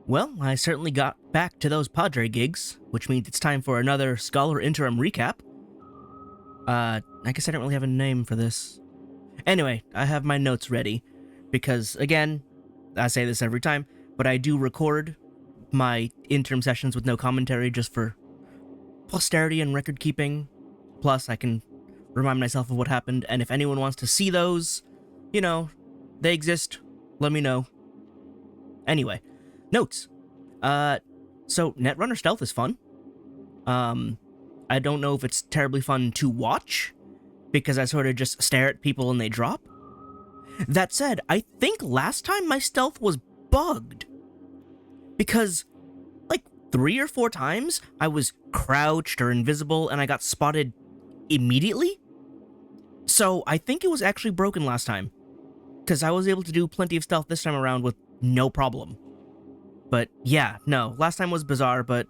Well, I certainly got back to those Padre gigs, which means it's time for another Scholar Interim recap. I guess I don't really have a name for this. Anyway, I have my notes ready, because, again, I say this every time, but I do record my interim sessions with no commentary just for posterity and record keeping. Plus, I can remind myself of what happened, and if anyone wants to see those, you know, they exist, let me know. Anyway, notes. So Netrunner Stealth is fun. I don't know if it's terribly fun to watch, because I sort of just stare at people and they drop. That said, I think last time my stealth was bugged, because like 3 or 4 times I was crouched or invisible and I got spotted immediately. So I think it was actually broken last time, because I was able to do plenty of stealth this time around with no problem. But yeah, no, last time was bizarre, but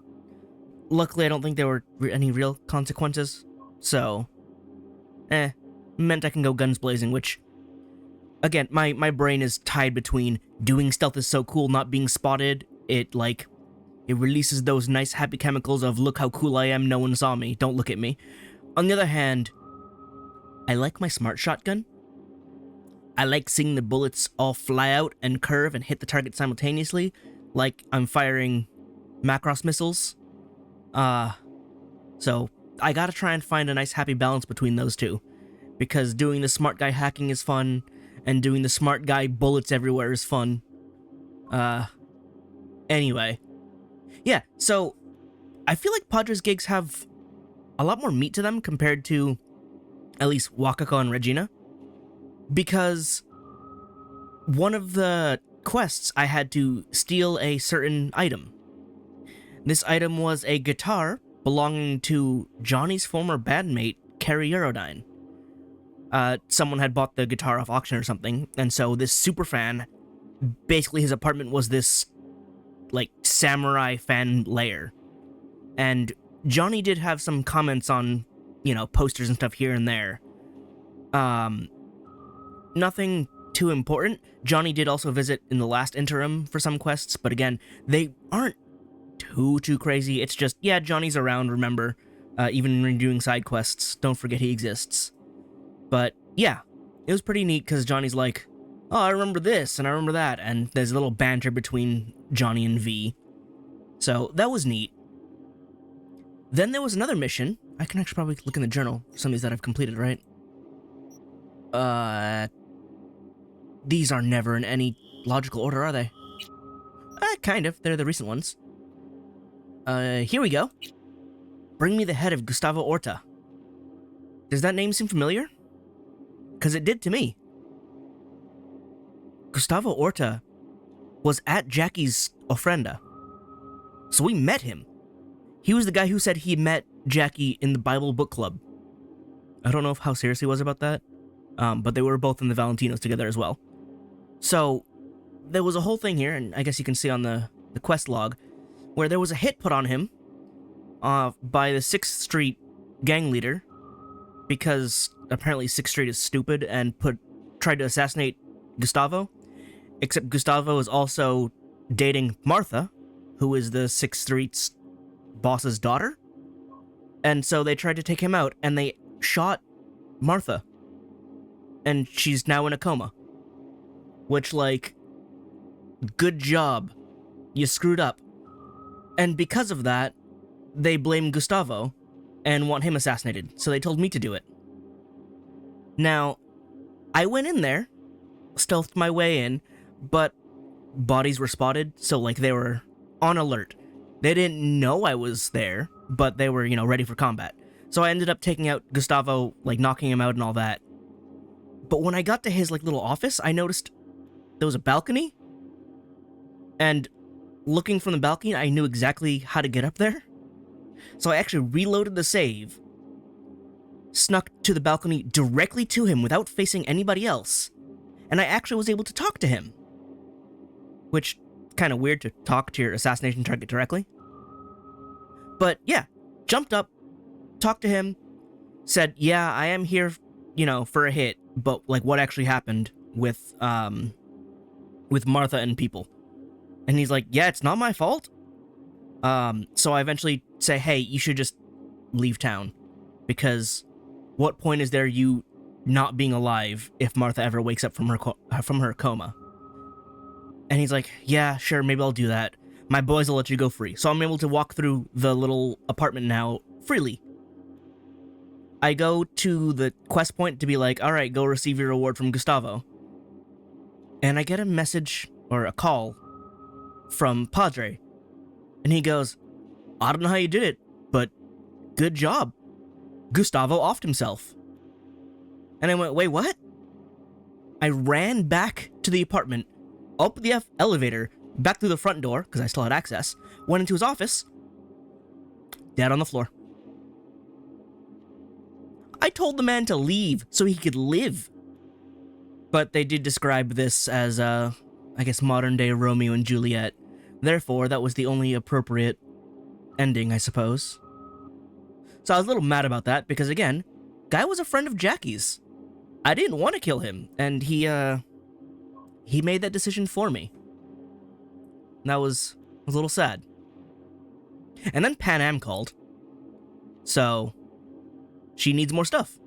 luckily I don't think there were any real consequences, so meant I can go guns blazing, which, again, my brain is tied between doing stealth is so cool, not being spotted, it releases those nice happy chemicals of look how cool I am, no one saw me, don't look at me. On the other hand, I like my smart shotgun. I like seeing the bullets all fly out and curve and hit the target simultaneously, like I'm firing Macross missiles. So I gotta try and find a nice happy balance between those two, because doing the smart guy hacking is fun, and doing the smart guy bullets everywhere is fun. Anyway. Yeah, so I feel like Padre's gigs have a lot more meat to them compared to at least Wakako and Regina, because one of the quests I had to steal a certain item. This item was a guitar belonging to Johnny's former bandmate, Carrie Eurodyne. Someone had bought the guitar off auction or something, and so this superfan, basically his apartment was this, like, samurai fan lair. And Johnny did have some comments on, you know, posters and stuff here and there. Nothing too important. Johnny did also visit in the last interim for some quests, but again, they aren't too crazy. It's just, yeah, Johnny's around, remember. Even when doing side quests, don't forget he exists. But yeah, it was pretty neat because Johnny's like, oh, I remember this and I remember that, and there's a little banter between Johnny and V. So that was neat. Then there was another mission. I can actually probably look in the journal for some of these that I've completed, right? These are never in any logical order, are they? Kind of. They're the recent ones. Here we go. Bring me the head of Gustavo Orta. Does that name seem familiar? Because it did to me. Gustavo Orta was at Jackie's ofrenda. So we met him. He was the guy who said he met Jackie in the Bible book club. I don't know how serious he was about that, but they were both in the Valentinos together as well. So there was a whole thing here, and I guess you can see on the quest log, where there was a hit put on him by the 6th Street gang leader, because apparently 6th Street is stupid and tried to assassinate Gustavo, except Gustavo is also dating Martha, who is the 6th Street's boss's daughter, and so they tried to take him out, and they shot Martha, and she's now in a coma. Which, like, good job. You screwed up. And because of that, they blame Gustavo and want him assassinated, so they told me to do it. Now, I went in there, stealthed my way in, but bodies were spotted, so, like, they were on alert. They didn't know I was there, but they were, ready for combat. So I ended up taking out Gustavo, like, knocking him out and all that. But when I got to his, like, little office, I noticed there was a balcony, and looking from the balcony, I knew exactly how to get up there. So I actually reloaded the save, snuck to the balcony directly to him without facing anybody else, and I actually was able to talk to him. Which, kind of weird to talk to your assassination target directly. But yeah, jumped up, talked to him, said, yeah, I am here, for a hit, but, like, what actually happened with Martha and people. And he's like, yeah, it's not my fault. So I eventually say, hey, you should just leave town, because what point is there you not being alive if Martha ever wakes up from her coma? And he's like, yeah, sure, maybe I'll do that. My boys will let you go free. So I'm able to walk through the little apartment now freely. I go to the quest point to be like, all right, go receive your reward from Gustavo. And I get a message, or a call, from Padre. And he goes, I don't know how you did it, but good job. Gustavo offed himself. And I went, wait, what? I ran back to the apartment, up the elevator, back through the front door, because I still had access, went into his office, dead on the floor. I told the man to leave so he could live. But they did describe this as, I guess, modern-day Romeo and Juliet. Therefore, that was the only appropriate ending, I suppose. So I was a little mad about that, because again, guy was a friend of Jackie's. I didn't want to kill him, and he made that decision for me. That was a little sad. And then Panam called. So, she needs more stuff.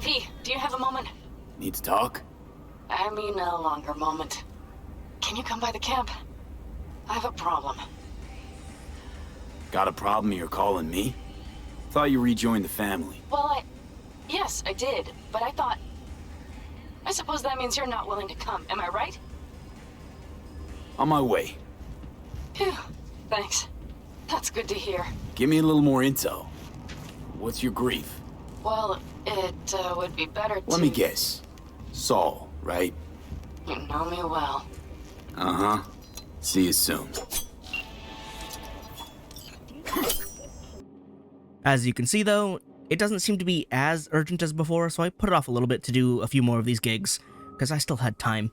V, do you have a moment? Need to talk? I mean a longer moment. Can you come by the camp? I have a problem. Got a problem you're calling me? Thought you rejoined the family. Well, yes, I did, but I suppose that means you're not willing to come, am I right? On my way. Phew, thanks. That's good to hear. Give me a little more intel. What's your grief? Well, it would be better to... Let me guess. Saul, right? You know me well. Uh-huh. See you soon. As you can see, though, it doesn't seem to be as urgent as before, so I put it off a little bit to do a few more of these gigs, because I still had time.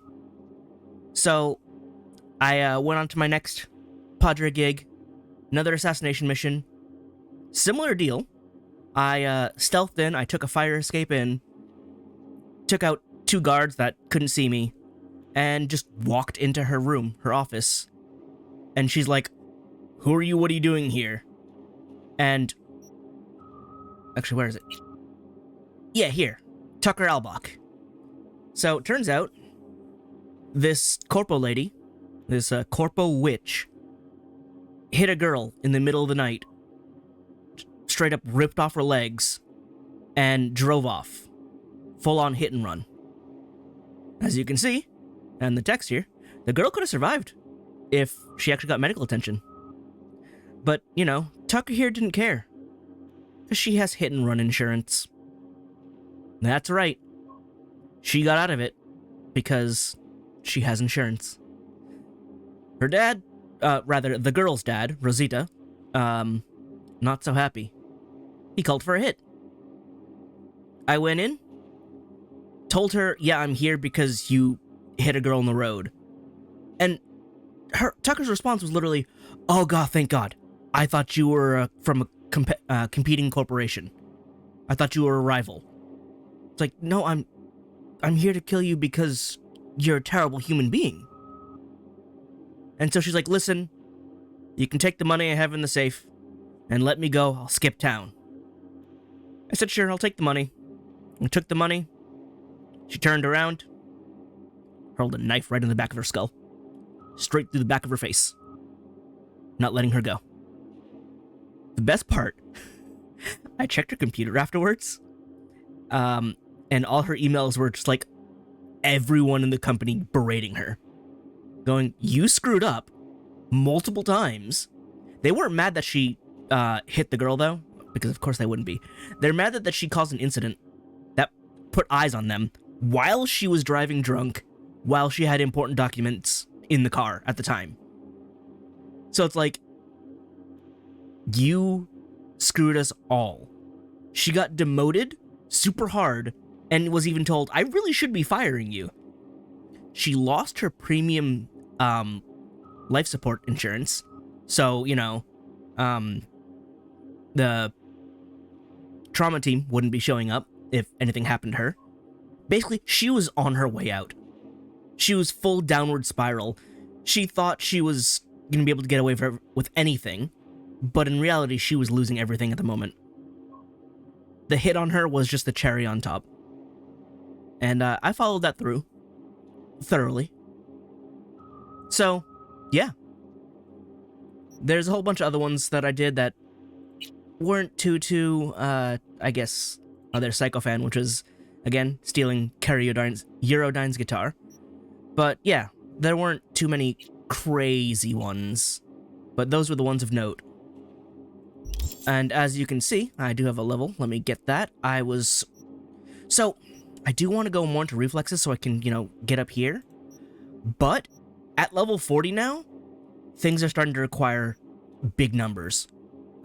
So, I went on to my next Padre gig, another assassination mission. Similar deal. I stealthed in, I took a fire escape in, took out 2 guards that couldn't see me, and just walked into her room, her office. And she's like, who are you, what are you doing here? And... actually, where is it? Yeah, here. Tucker Albach. So, it turns out, this corpo lady, this corpo witch, hit a girl in the middle of the night, straight up ripped off her legs, and drove off. Full-on hit and run. As you can see, and the text here, the girl could have survived if she actually got medical attention. But, Tucker here didn't care. Because she has hit and run insurance. That's right. She got out of it because she has insurance. Her dad, rather, the girl's dad, Rosita, not so happy. He called for a hit. I went in, told her, yeah, I'm here because you hit a girl on the road. And Tucker's response was literally, oh god, thank god. I thought you were from a competing corporation. I thought you were a rival. It's like, no, I'm here to kill you because you're a terrible human being. And so she's like, listen, you can take the money I have in the safe and let me go. I'll skip town. I said, sure, I'll take the money. I took the money. She turned around, hurled a knife right in the back of her skull, straight through the back of her face, not letting her go. The best part, I checked her computer afterwards, and all her emails were just like, everyone in the company berating her, going, "You screwed up multiple times." They weren't mad that she hit the girl, though, because of course they wouldn't be. They're mad that she caused an incident that put eyes on them while she was driving drunk, while she had important documents in the car at the time. So it's like, you screwed us all. She got demoted super hard and was even told, "I really should be firing you." She lost her premium life support insurance. So, you know, the trauma team wouldn't be showing up if anything happened to her. Basically, she was on her way out. She was full downward spiral. She thought she was going to be able to get away with anything, but in reality, she was losing everything at the moment. The hit on her was just the cherry on top. And I followed that through thoroughly. So, yeah. There's a whole bunch of other ones that I did that weren't too, I guess, there's Psychofan, which is, again, stealing Eurodyne's guitar. But yeah, there weren't too many crazy ones, but those were the ones of note. And as you can see, I do have a level. Let me get that. So, I do want to go more into reflexes so I can, you know, get up here. But at level 40 now, things are starting to require big numbers.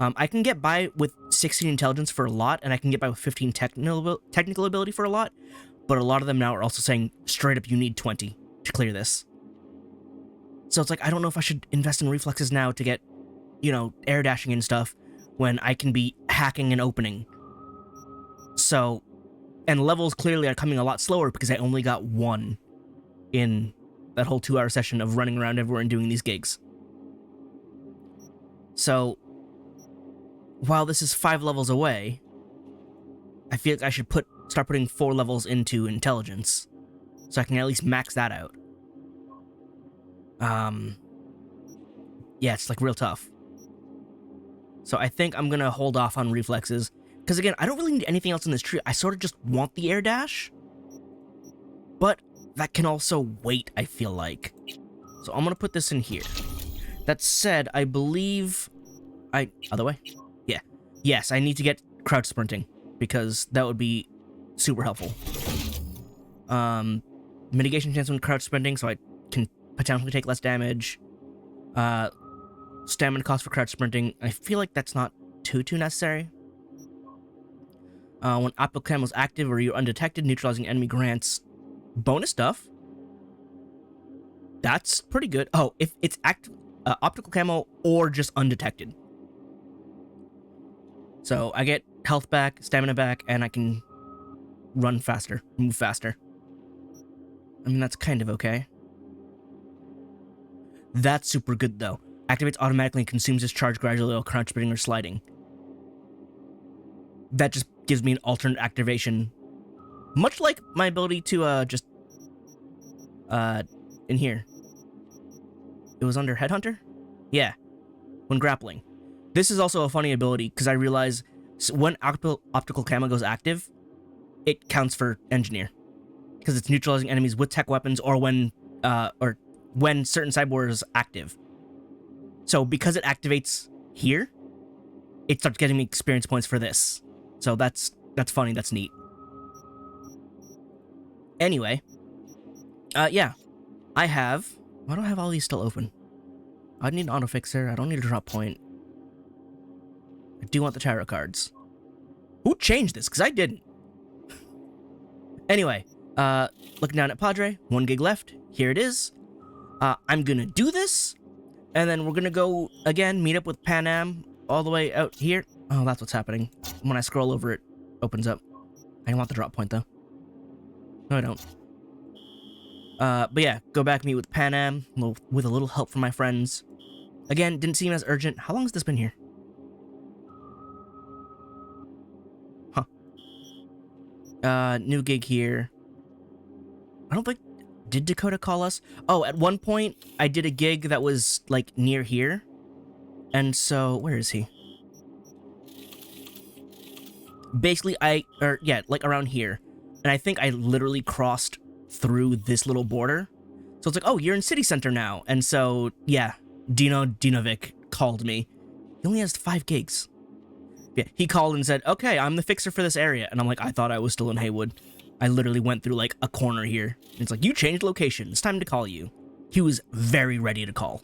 I can get by with 16 intelligence for a lot, and I can get by with 15 technical ability for a lot, but a lot of them now are also saying, straight up, you need 20 to clear this. So it's like, I don't know if I should invest in reflexes now to get, you know, air dashing and stuff, when I can be hacking and opening. So, and levels clearly are coming a lot slower because I only got 1 in that whole 2-hour session of running around everywhere and doing these gigs. So, while this is 5 levels away, I feel like I should start putting 4 levels into intelligence, so I can at least max that out. Yeah, it's like real tough. So I think I'm gonna hold off on reflexes, because again, I don't really need anything else in this tree. I sort of just want the air dash, but that can also wait, I feel like. So I'm gonna put this in here. That said, I believe other way? Yeah. Yes, I need to get crouch sprinting, because that would be super helpful. Mitigation chance when crouch sprinting, so I can potentially take less damage. Stamina cost for crouch sprinting. I feel like that's not too necessary. When optical camo is active or you're undetected, neutralizing enemy grants bonus stuff. That's pretty good. Oh, if it's optical camo or just undetected. So I get health back, stamina back, and I can run faster, move faster. I mean, that's kind of okay. That's super good, though. Activates automatically and consumes its charge gradually while crouch sprinting or sliding. That just gives me an alternate activation. Much like my ability to, just... in here. It was under Headhunter? Yeah. When grappling. This is also a funny ability, because I realize when optical camo goes active, it counts for Engineer. Because it's neutralizing enemies with tech weapons, or when certain cyborgs is active. So because it activates here, it starts getting me experience points for this. So that's funny, that's neat. Anyway, yeah, I have... Why do I have all these still open? I need an auto-fixer, I don't need a drop point. I do want the tarot cards. Who changed this? Because I didn't. Anyway, looking down at Padre, 1 gig left. Here it is. I'm gonna do this, and then we're gonna go, again, meet up with Panam all the way out here. Oh, that's what's happening. When I scroll over, it opens up. I want the drop point, though. No, I don't. But yeah, go back, meet with Panam, with a little help from my friends. Again, didn't seem as urgent. How long has this been here? Huh. New gig here. I don't think... Did Dakota call us? Oh, at one point, I did a gig that was, like, near here. And so... Where is he? Basically, like, around here. And I think I literally crossed through this little border. So it's like, oh, you're in city center now. And so, yeah, Dinovic called me. He only has 5 gigs. Yeah, he called and said, okay, I'm the fixer for this area. And I'm like, I thought I was still in Haywood. I literally went through like a corner here. And it's like, you changed location. It's time to call you. He was very ready to call.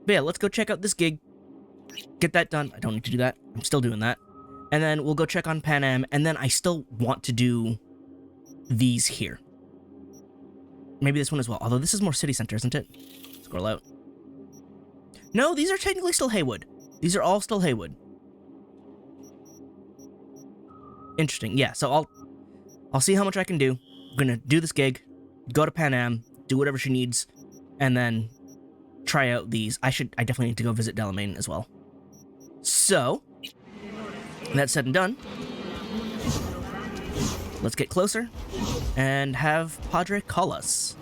But yeah, let's go check out this gig. Get that done. I don't need to do that. I'm still doing that. And then we'll go check on Panam. And then I still want to do these here. Maybe this one as well. Although this is more city center, isn't it? Scroll out. No, these are technically still Haywood. These are all still Haywood. Interesting. Yeah, so I'll see how much I can do. I'm gonna do this gig, go to Panam, do whatever she needs, and then try out these. I definitely need to go visit Delamain as well. So, that said and done, let's get closer and have Padre call us.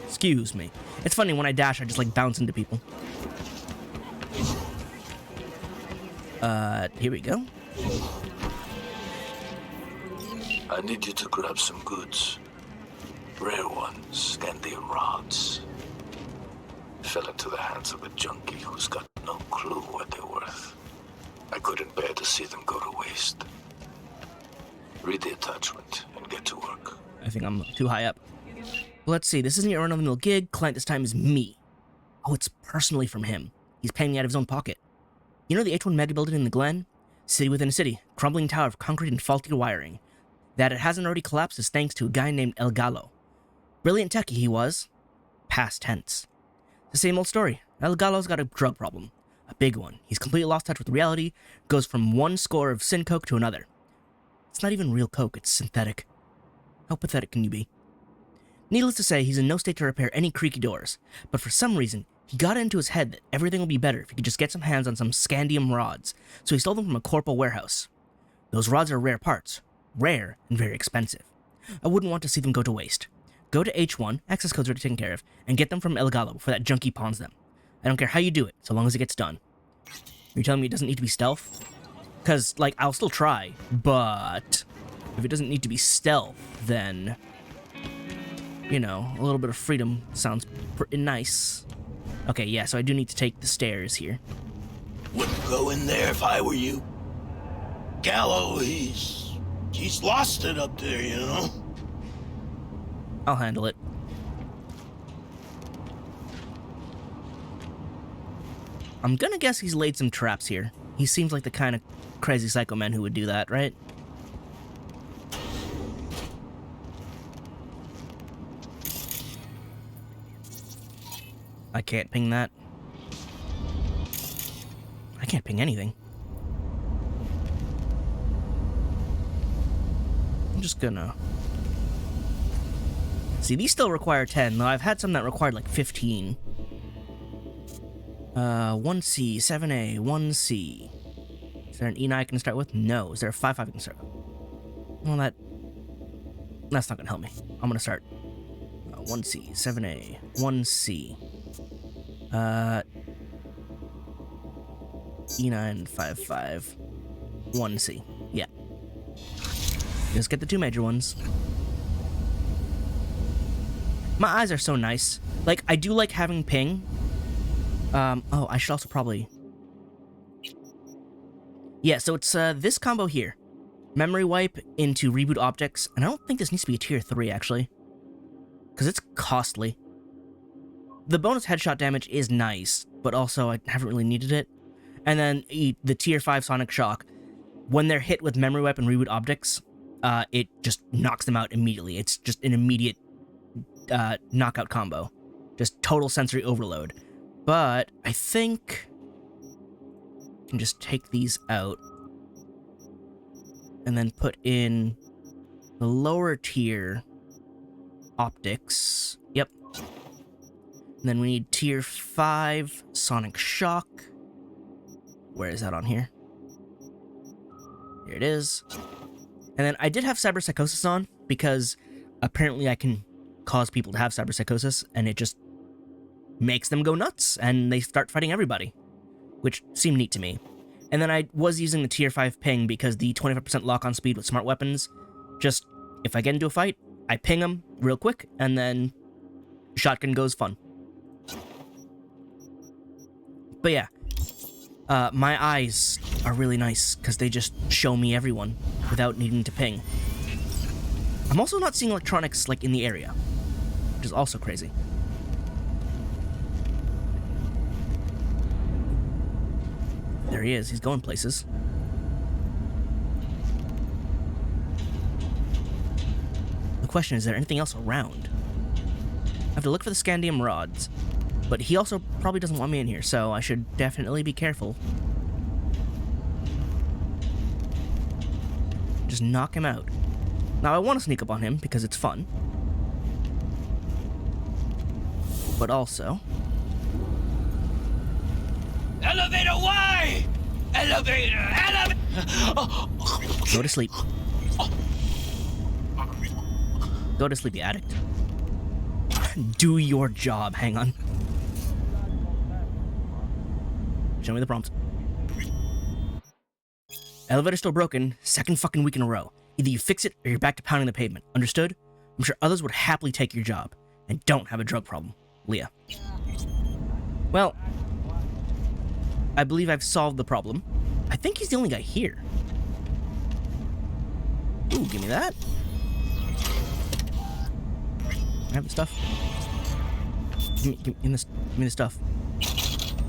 Excuse me. It's funny, when I dash, I just like bounce into people. Here we go. I need you to grab some goods. Rare ones, scandium rods. Fell into the hands of a junkie who's got no clue what they're worth. I couldn't bear to see them go to waste. Read the attachment and get to work. I think I'm too high up. Let's see, this isn't your run-of-the-mill gig. Client this time is me. Oh, it's personally from him. He's paying me out of his own pocket. You know the H1 mega building in the Glen? City within a city, crumbling tower of concrete and faulty wiring. That it hasn't already collapsed is thanks to a guy named El Gallo. Brilliant techie he was. Past tense. It's the same old story. El Gallo's got a drug problem. A big one. He's completely lost touch with reality, goes from one score of sin coke to another. It's not even real coke, it's synthetic. How pathetic can you be? Needless to say, he's in no state to repair any creaky doors, but for some reason, he got it into his head that everything would be better if he could just get some hands on some scandium rods, so he stole them from a corporal warehouse. Those rods are rare parts. Rare and very expensive. I wouldn't want to see them go to waste. Go to H1, access code's already taken care of, and get them from El Gallo before that junkie pawns them. I don't care how you do it, so long as it gets done. You're telling me it doesn't need to be stealth? Because, like, I'll still try, but if it doesn't need to be stealth, then, you know, a little bit of freedom sounds pretty nice. Okay, yeah, so I do need to take the stairs here. Wouldn't go in there if I were you. Gallo, he's lost it up there, you know? I'll handle it. I'm gonna guess he's laid some traps here. He seems like the kind of crazy psycho man who would do that, right? I can't ping that. I can't ping anything. I'm just gonna... See, these still require 10, though I've had some that required like 15. 1C, 7A, 1C. Is there an E9 I can start with? No. Is there a 5-5 I can start with? Well, that's not gonna help me. I'm gonna start 1C, 7A, 1C. E9, 5-5, 1C. Yeah. Just get the 2 major ones. My eyes are so nice. Like, I do like having ping. Oh, I should also probably... Yeah, so it's, this combo here. Memory wipe into reboot optics, and I don't think this needs to be a tier 3, actually. Because it's costly. The bonus headshot damage is nice, but also I haven't really needed it. And then the tier 5 Sonic Shock. When they're hit with memory wipe and reboot optics, it just knocks them out immediately. It's just an immediate knockout combo. Just total sensory overload. But I think I can just take these out and then put in the lower tier optics. Yep. And then we need tier 5 Sonic Shock. Where is that on here? Here it is. And then I did have Cyberpsychosis on because apparently I can cause people to have cyberpsychosis, and it just makes them go nuts, and they start fighting everybody, which seemed neat to me. And then I was using the tier 5 ping because the 25% lock-on speed with smart weapons Just, if I get into a fight, I ping him real quick, and then shotgun goes fun. But yeah, my eyes are really nice, because they just show me everyone without needing to ping. I'm also not seeing electronics, like, in the area, which is also crazy. There he is. He's going places. The question is there anything else around? I have to look for the scandium rods, but he also probably doesn't want me in here, so I should definitely be careful. Just knock him out. Now, I want to sneak up on him because it's fun. But also... Elevator Y! Elevator! Go to sleep. Go to sleep, you addict. Do your job. Hang on. Show me the prompt. Elevator's still broken. Second fucking week in a row. Either you fix it or you're back to pounding the pavement. Understood? I'm sure others would happily take your job. And don't have a drug problem. Leah. Well, I believe I've solved the problem. I think he's the only guy here. Ooh, give me that. I have the stuff. Give me the stuff.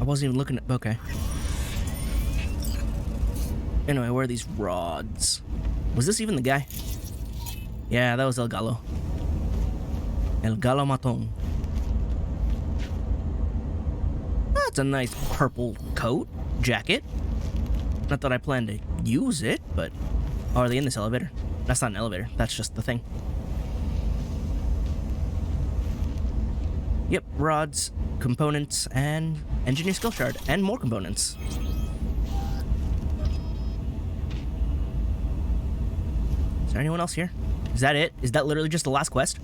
I wasn't even looking at... Okay. Anyway, where are these rods? Was this even the guy? Yeah, that was El Gallo. El Gallo Maton. That's a nice purple coat, jacket. Not that I plan to use it, but... Oh, are they in this elevator? That's not an elevator. That's just the thing. Yep, rods, components, and engineer skill shard, and more components. Is there anyone else here? Is that it? Is that literally just the last quest?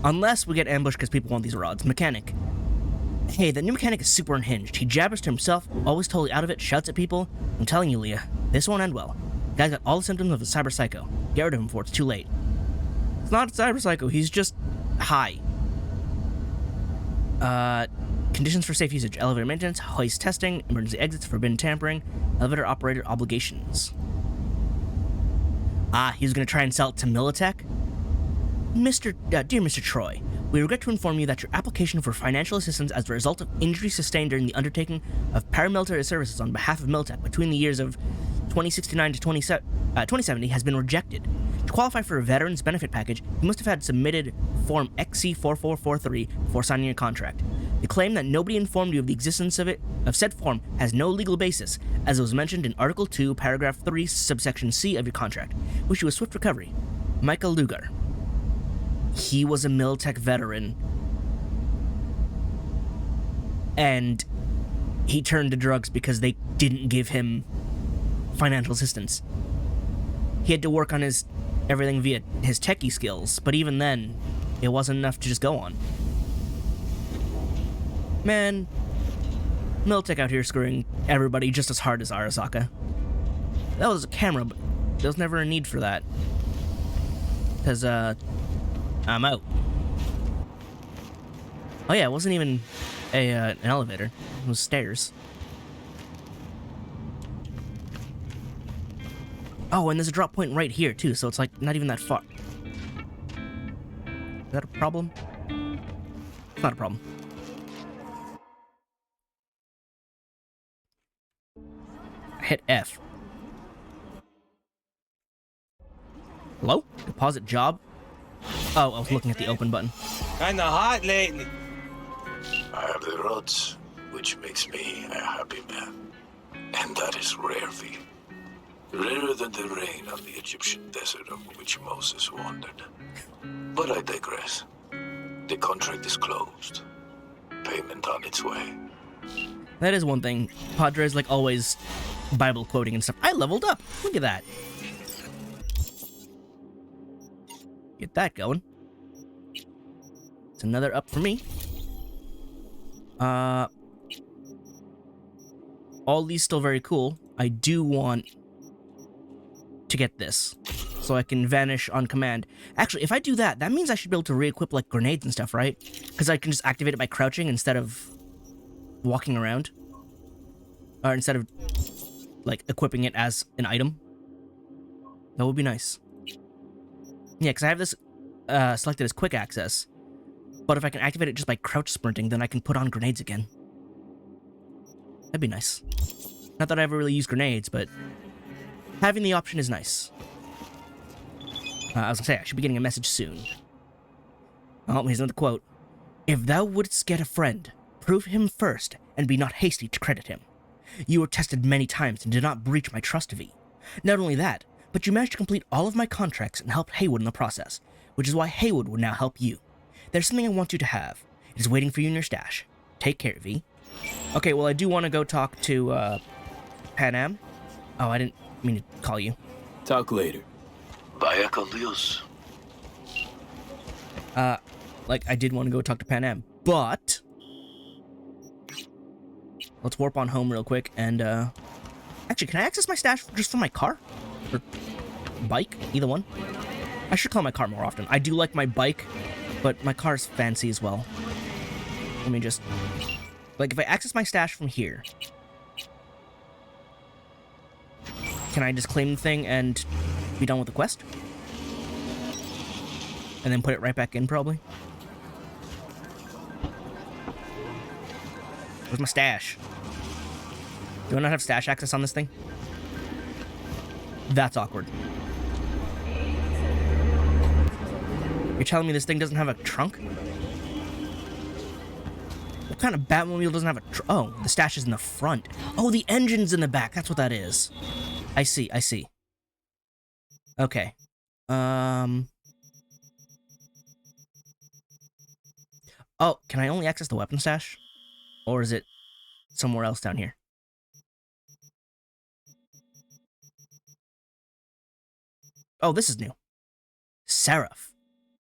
Unless we get ambushed because people want these rods. Mechanic. Hey, that new mechanic is super unhinged. He jabbers to himself, always totally out of it, shouts at people. I'm telling you, Leah, this won't end well. The guy's got all the symptoms of a cyber psycho. Get rid of him before it's too late. It's not a cyber psycho, he's just high. Conditions for safe usage. Elevator maintenance, hoist testing, emergency exits, forbidden tampering, elevator operator obligations. Ah, he's gonna try and sell it to Militech? Dear Mr. Troy, we regret to inform you that your application for financial assistance as a result of injury sustained during the undertaking of paramilitary services on behalf of Militech between the years of 2069 to 2070 has been rejected. To qualify for a veteran's benefit package, you must have had submitted Form XC4443 before signing your contract. The claim that nobody informed you of the existence of said form has no legal basis, as it was mentioned in Article 2, Paragraph 3, Subsection C of your contract. Wish you a swift recovery. Michael Lugar. He was a Militech veteran. And he turned to drugs because they didn't give him financial assistance. He had to work on his everything via his techie skills, but even then, it wasn't enough to just go on. Man, Militech out here screwing everybody just as hard as Arasaka. That was a camera, but there was never a need for that. Because, I'm out. Oh yeah, it wasn't even an elevator. It was stairs. Oh, and there's a drop point right here, too, so it's, like, not even that far. Is that a problem? It's not a problem. Hit F. Hello? Deposit job? Oh, I was looking at the open button. Kinda hot lately. I have the rods, which makes me a happy man. And that is rare, Feud. Rarer than the rain on the Egyptian desert over which Moses wandered. But I digress. The contract is closed. Payment on its way. That is one thing. Padre's like always Bible quoting and stuff. I leveled up. Look at that. Get that going. It's another up for me. All these still very cool. I do want to get this, so I can vanish on command. Actually, if I do that, that means I should be able to re-equip like grenades and stuff, right? Because I can just activate it by crouching instead of walking around, or instead of like equipping it as an item. That would be nice. Yeah, because I have this selected as quick access, but if I can activate it just by crouch sprinting, then I can put on grenades again. That'd be nice. Not that I ever really use grenades, but having the option is nice. I was gonna say, I should be getting a message soon. Oh, here's another quote. If thou wouldst get a friend, prove him first, and be not hasty to credit him. You were tested many times and did not breach my trust of thee. Not only that, but you managed to complete all of my contracts and helped Haywood in the process, which is why Haywood would now help you. There's something I want you to have. It is waiting for you in your stash. Take care, V. Okay, well, I do want to go talk to, Panam. Oh, I didn't mean to call you. Talk later. Aldecaldos. Like, I did want to go talk to Panam, but let's warp on home real quick, and, actually, can I access my stash just from my car? Or bike? Either one. I should call my car more often. I do like my bike, but my car's fancy as well. Let me just... Like, if I access my stash from here, can I just claim the thing and be done with the quest? And then put it right back in, probably? Where's my stash? Do I not have stash access on this thing? That's awkward. You're telling me this thing doesn't have a trunk? What kind of Batmobile doesn't have a oh, the stash is in the front. Oh, the engine's in the back. That's what that is. I see, I see. Okay. Oh, can I only access the weapon stash? Or is it somewhere else down here? Oh, this is new. Seraph.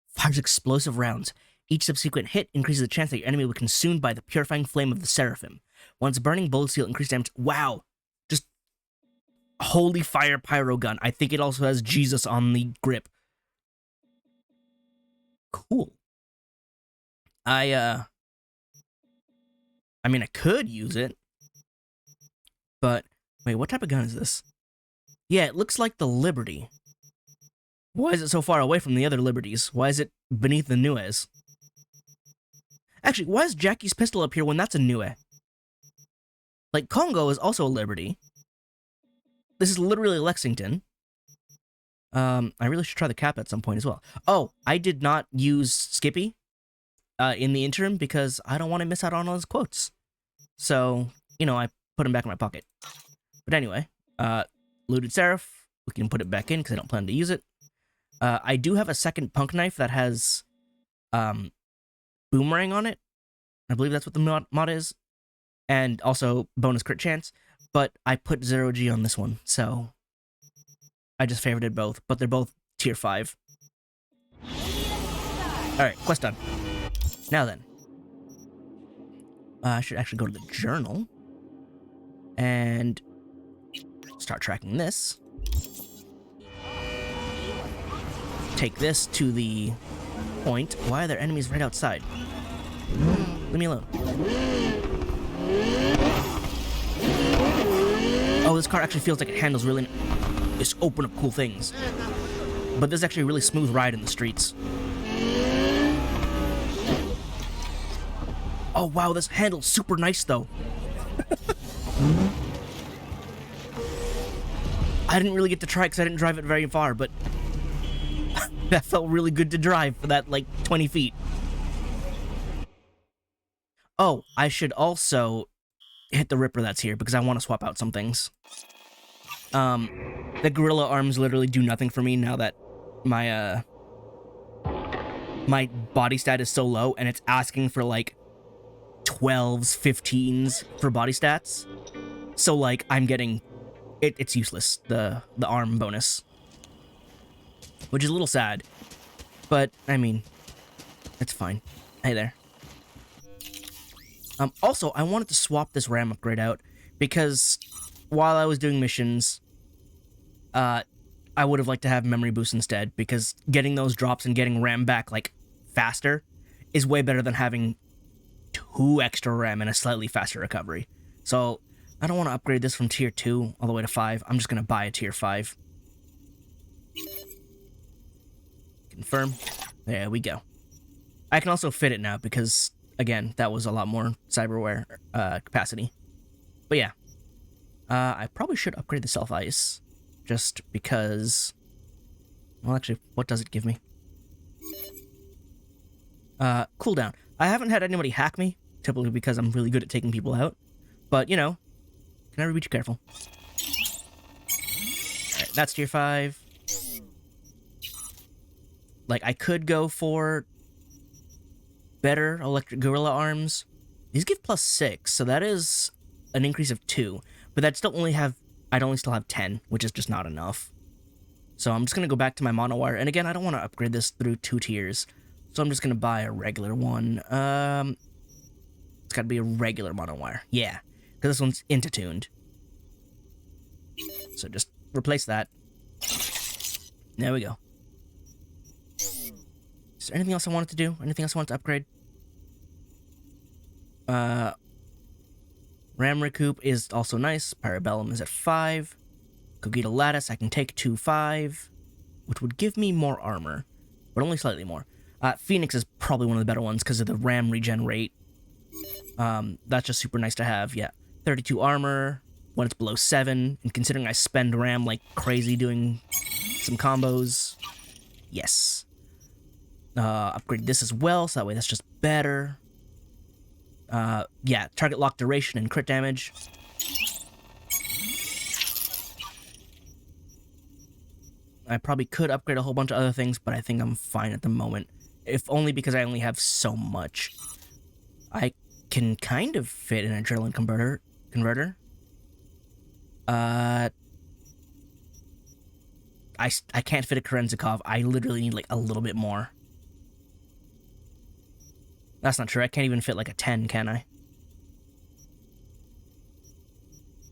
Fires explosive rounds. Each subsequent hit increases the chance that your enemy will be consumed by the purifying flame of the Seraphim. Once burning, bullets deal increased damage. Wow. Just holy fire pyro gun. I think it also has Jesus on the grip. Cool. I mean, I could use it. But, wait, what type of gun is this? Yeah, it looks like the Liberty. Why is it so far away from the other Liberties? Why is it beneath the Nuez? Actually, why is Jackie's pistol up here when that's a Nue? Like, Congo is also a Liberty. This is literally Lexington. I really should try the cap at some point as well. Oh, I did not use Skippy in the interim because I don't want to miss out on all his quotes. So, you know, I put him back in my pocket. But anyway, looted Seraph. We can put it back in because I don't plan to use it. I do have a second punk knife that has boomerang on it. I believe that's what the mod is. And also bonus crit chance. But I put 0G on this one, so I just favorited both. But they're both tier 5. Alright, quest done. Now then. I should actually go to the journal. And start tracking this. Take this to the point. Why are there enemies right outside? Leave me alone. Oh, this car actually feels like it handles really... Just open up cool things. But this is actually a really smooth ride in the streets. Oh, wow, this handles super nice, though. I didn't really get to try it because I didn't drive it very far, but... that felt really good to drive for that, like, 20 feet. Oh, I should also hit the Ripper that's here, because I want to swap out some things. The gorilla arms literally do nothing for me now that my, my body stat is so low, and it's asking for, like, 12s, 15s for body stats. So, like, I'm getting... It's useless, the arm bonus. Which is a little sad. But, I mean, it's fine. Hey there. Also, I wanted to swap this RAM upgrade out, because while I was doing missions, I would have liked to have memory boost instead, because getting those drops and getting RAM back, like, faster is way better than having 2 extra RAM and a slightly faster recovery. So, I don't want to upgrade this from tier 2 all the way to 5. I'm just going to buy a tier 5. Confirm. There we go. I can also fit it now because, again, that was a lot more cyberware capacity. But yeah. I probably should upgrade the self-ice. Just because... Well, actually, what does it give me? Cooldown. I haven't had anybody hack me, typically because I'm really good at taking people out. But, you know, can never be too careful. Alright, that's tier 5. Like, I could go for better electric gorilla arms. These give +6, so that is an increase of 2. But I'd only still have 10, which is just not enough. So I'm just going to go back to my monowire. And again, I don't want to upgrade this through 2 tiers. So I'm just going to buy a regular one. It's got to be a regular monowire. Yeah, because this one's intertuned. So just replace that. There we go. Is there anything else I wanted to do? Anything else I wanted to upgrade? RAM recoup is also nice. Parabellum is at 5. Cogito Lattice, I can take 2-5, which would give me more armor, but only slightly more. Phoenix is probably one of the better ones because of the RAM regen rate. That's just super nice to have, yeah. 32 armor when it's below 7, and considering I spend RAM like crazy doing some combos, yes. Upgrade this as well, so that way that's just better. Yeah, target lock duration and crit damage. I probably could upgrade a whole bunch of other things, but I think I'm fine at the moment. If only because I only have so much. I can kind of fit an adrenaline converter. I can't fit a Kerenzikov. I literally need like a little bit more. That's not true. I can't even fit like a 10, can I?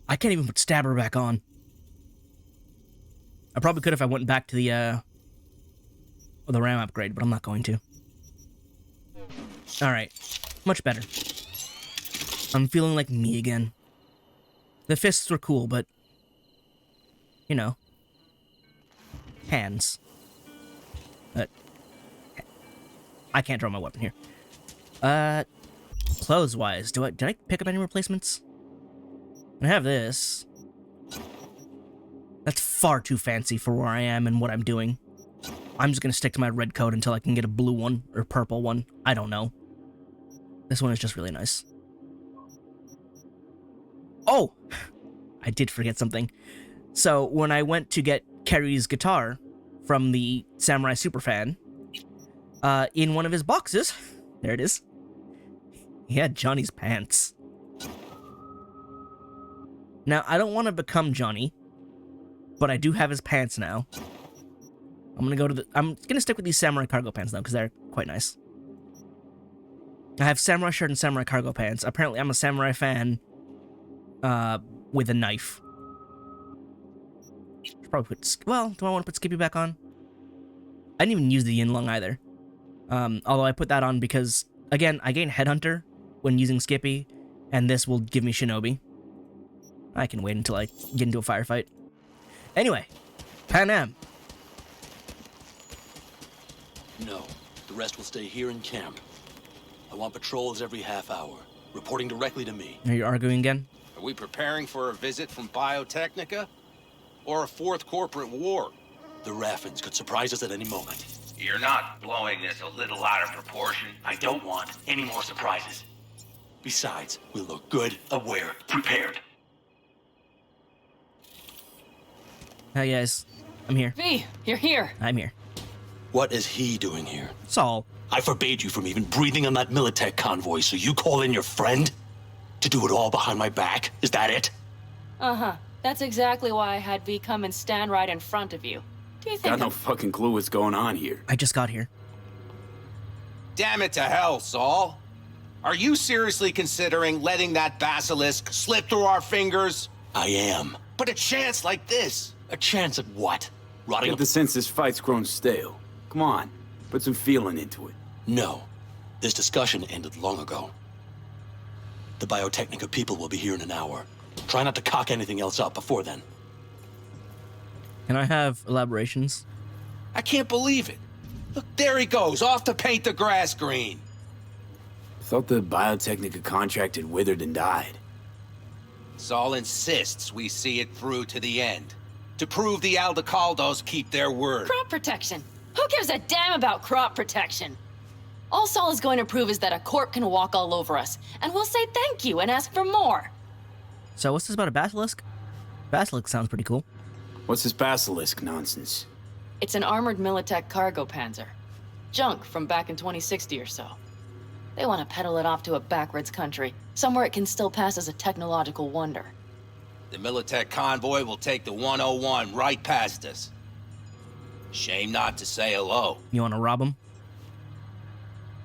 I can't even put Stabber back on. I probably could if I went back to the RAM upgrade, but I'm not going to. Alright. Much better. I'm feeling like me again. The fists were cool, but... You know. Hands. I can't draw my weapon here. Clothes-wise, did I pick up any replacements? I have this. That's far too fancy for where I am and what I'm doing. I'm just gonna stick to my red coat until I can get a blue one, or purple one. I don't know. This one is just really nice. Oh! I did forget something. So, when I went to get Kerry's guitar from the Samurai Superfan, in one of his boxes, there it is, he had Johnny's pants. Now, I don't want to become Johnny, but I do have his pants now. I'm gonna stick with these samurai cargo pants though, because they're quite nice. I have samurai shirt and samurai cargo pants. Apparently, I'm a samurai fan, with a knife. Should probably put, well, do I want to put Skippy back on? I didn't even use the Yin Lung either. Although I put that on because, again, I gain Headhunter when using Skippy, and this will give me Shinobi. I can wait until I get into a firefight. Anyway, Panam. No, the rest will stay here in camp. I want patrols every half hour, reporting directly to me. Are you arguing again? Are we preparing for a visit from Biotechnica? Or a fourth corporate war? The Raffins could surprise us at any moment. You're not blowing this a little out of proportion. I don't want any more surprises. Besides, we'll look good, aware, prepared. Hi guys, I'm here. V, you're here. I'm here. What is he doing here? Saul. I forbade you from even breathing on that Militech convoy, so you call in your friend? To do it all behind my back? Is that it? Uh-huh. That's exactly why I had V come and stand right in front of you. Do you think Got no fucking clue what's going on here. I just got here. Damn it to hell, Saul. Are you seriously considering letting that basilisk slip through our fingers? I am. But a chance like this. A chance at what? Rotting Get the sense this fight's grown stale. Come on, put some feeling into it. No. This discussion ended long ago. The Biotechnica people will be here in an hour. Try not to cock anything else up before then. Can I have elaborations? I can't believe it. Look, there he goes, off to paint the grass green. Thought the Biotechnica contract had withered and died. Saul insists we see it through to the end. To prove the Aldecaldos keep their word. Crop protection. Who gives a damn about crop protection? All Saul is going to prove is that a corp can walk all over us, and we'll say thank you and ask for more. So what's this about a basilisk? Basilisk sounds pretty cool. What's this basilisk nonsense? It's an armored Militech cargo panzer. Junk from back in 2060 or so. They want to peddle it off to a backwards country, somewhere it can still pass as a technological wonder. The Militech convoy will take the 101 right past us. Shame not to say hello. You want to rob him?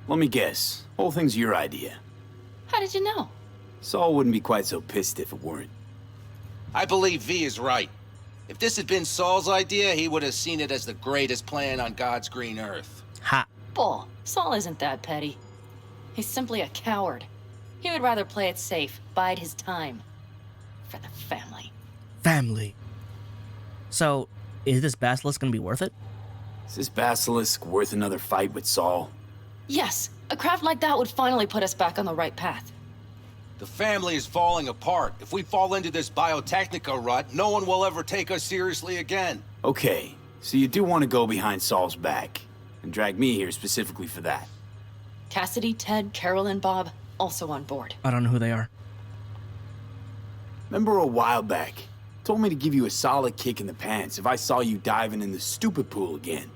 Let me guess. Whole thing's your idea. How did you know? Saul wouldn't be quite so pissed if it weren't. I believe V is right. If this had been Saul's idea, he would have seen it as the greatest plan on God's green earth. Ha. Bull. Saul isn't that petty. He's simply a coward. He would rather play it safe, bide his time. For the family. Family. So, is this basilisk gonna be worth it? Is this basilisk worth another fight with Saul? Yes, a craft like that would finally put us back on the right path. The family is falling apart. If we fall into this Biotechnica rut, no one will ever take us seriously again. Okay, so you do want to go behind Saul's back, and drag me here specifically for that. Cassidy, Ted, Carol, and Bob also on board. I don't know who they are. Remember a while back, told me to give you a solid kick in the pants if I saw you diving in the stupid pool again.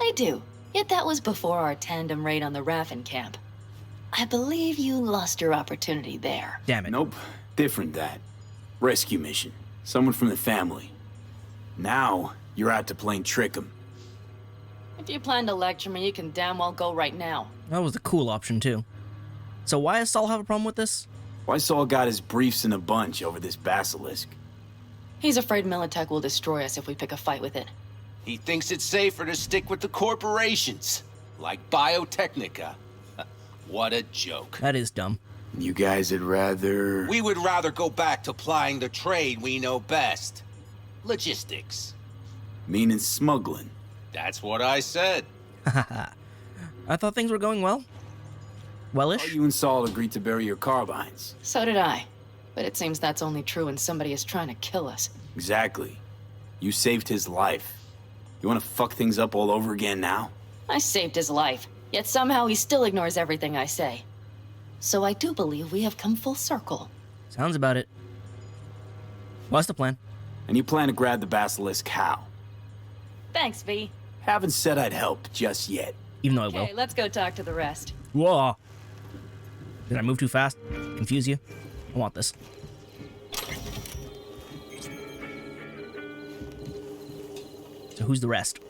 I do. Yet that was before our tandem raid on the Raffen camp. I believe you lost your opportunity there. Damn it. Nope, different that. Rescue mission. Someone from the family. Now, you're out to plain trick 'em. If you plan to lecture me, you can damn well go right now. That was a cool option, too. So why does Saul have a problem with this? Why Saul got his briefs in a bunch over this basilisk? He's afraid Militech will destroy us if we pick a fight with it. He thinks it's safer to stick with the corporations, like Biotechnica. What a joke. That is dumb. You guys would rather... We would rather go back to plying the trade we know best. Logistics. Meaning smuggling. That's what I said. I thought things were going well. Wellish? You and Saul agreed to bury your carbines. So did I. But it seems that's only true when somebody is trying to kill us. Exactly. You saved his life. You want to fuck things up all over again now? I saved his life, yet somehow he still ignores everything I say. So I do believe we have come full circle. Sounds about it. What's the plan? And you plan to grab the basilisk how? Thanks, V. Haven't said I'd help just yet. Even though I will. Okay, let's go talk to the rest. Whoa. Did I move too fast? Confuse you? I want this. So who's the rest?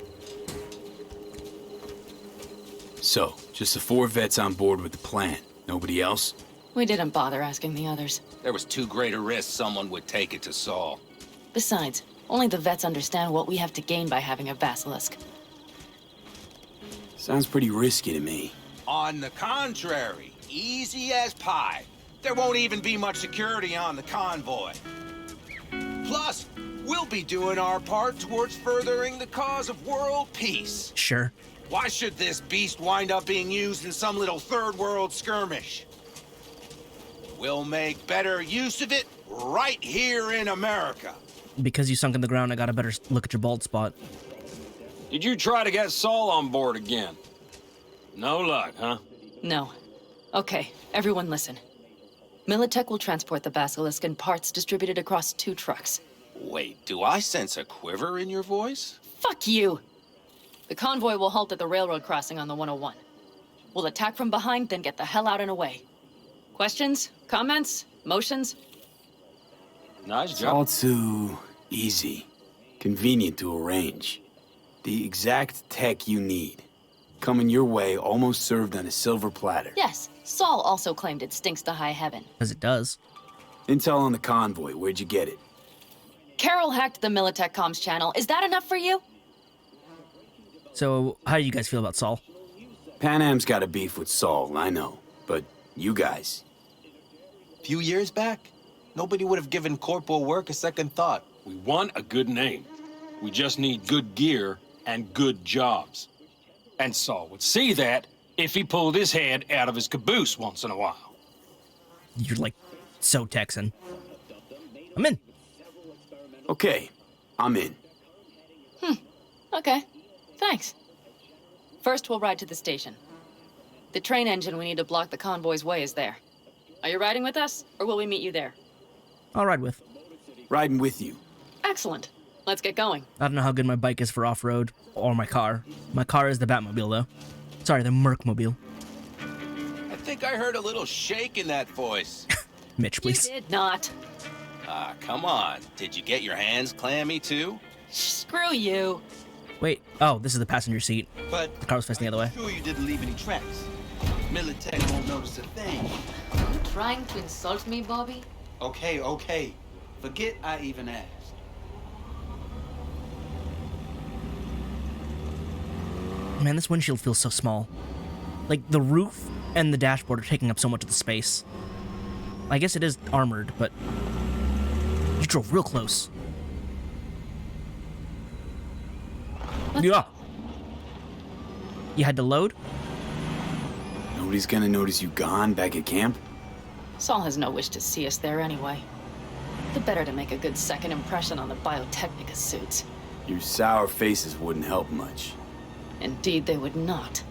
So, just the 4 vets on board with the plan. Nobody else? We didn't bother asking the others. There was too great a risk someone would take it to Saul. Besides, only the vets understand what we have to gain by having a basilisk. Sounds pretty risky to me. On the contrary, easy as pie. There won't even be much security on the convoy. Plus, we'll be doing our part towards furthering the cause of world peace. Sure. Why should this beast wind up being used in some little third world skirmish? We'll make better use of it right here in America. Because you sunk in the ground, I got a better look at your bald spot. Did you try to get Saul on board again? No luck, huh? No. Okay, everyone listen. Militech will transport the basilisk in parts distributed across 2 trucks. Wait, do I sense a quiver in your voice? Fuck you! The convoy will halt at the railroad crossing on the 101. We'll attack from behind, then get the hell out and away. Questions? Comments? Motions? Nice It's job. all too easy. Convenient to arrange. The exact tech you need. Coming your way, almost served on a silver platter. Yes, Saul also claimed it stinks to high heaven. Because it does. Intel on the convoy, where'd you get it? Carol hacked the Militech comms channel. Is that enough for you? So, how do you guys feel about Saul? Panam's got a beef with Saul, I know. But you guys... Few years back, nobody would have given corporal work a second thought. We want a good name. We just need good gear and good jobs. And Saul would see that if he pulled his head out of his caboose once in a while. You're like so Texan. I'm in. Okay, I'm in. Okay. Thanks. First, we'll ride to the station. The train engine we need to block the convoy's way is there. Are you riding with us, or will we meet you there? I'll ride with. Riding with you. Excellent. Let's get going. I don't know how good my bike is for off-road, or my car. My car is the Batmobile, though. Sorry, the Mercmobile. I think I heard a little shake in that voice. Mitch, please. You did not. Ah, come on. Did you get your hands clammy, too? Screw you. Wait, oh, this is the passenger seat. But The car was facing the other way. sure you didn't leave any tracks. Militech won't notice a thing. You trying to insult me, Bobby? Okay. Forget I even asked. Man, this windshield feels so small. Like, the roof and the dashboard are taking up so much of the space. I guess it is armored, but... You drove real close. Yeah. You had to load? Nobody's gonna notice you gone back at camp? Saul has no wish to see us there anyway. The better to make a good second impression on the Biotechnica suits. Your sour faces wouldn't help much. Indeed, they would not.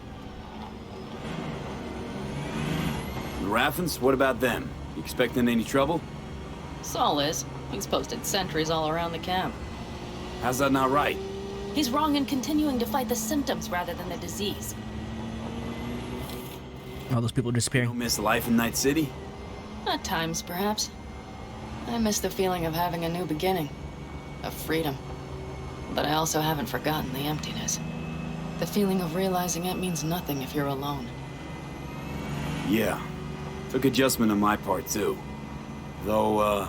The Raffens, what about them? You expecting any trouble? Saul is. He's posted sentries all around the camp. How's that not right? He's wrong in continuing to fight the symptoms rather than the disease. All those people are You disappearing. don't miss life in Night City? At times, perhaps. I miss the feeling of having a new beginning. Of freedom. But I also haven't forgotten the emptiness. The feeling of realizing it means nothing if you're alone. Yeah. Took adjustment on my part, too. Though,